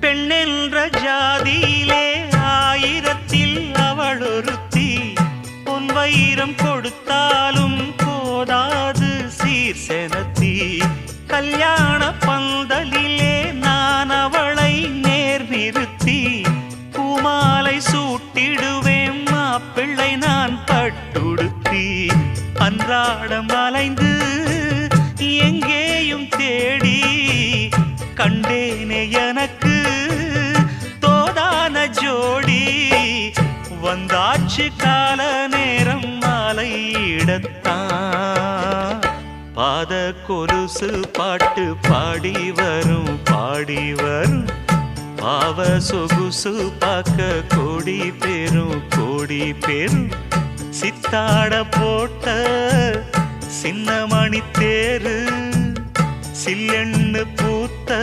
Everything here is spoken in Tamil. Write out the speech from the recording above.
பெண்ணென்ற ஜாதியிலே ஆயிரத்தில் அவள் ஒருத்தி. பொன் வைரம் கொடுத்தாலும் போதாது சீர் செனத்தி. கல்யாண பந்தலிலே நான் அவளை நேர் நிறுத்தி. பூமாலை சூட்டிடுவேன் மாப்பிள்ளை நான் பட்டுடுத்தி. அன்றாடம் அலைந்து எங்கேயும் தேடி கண்டேனே எனக்கு தோதான ஜோடி. வந்தாச்சு கால நேரம் மாலையிடத்தான். பாத கொலுசு பாட்டு பாடி வரும் பாடி வரும். பாவ சொகுசு பார்க்க கோடி பேரும். சித்தாட போட்ட சின்ன மணி தேரு சில்லெண்ணு பூத்த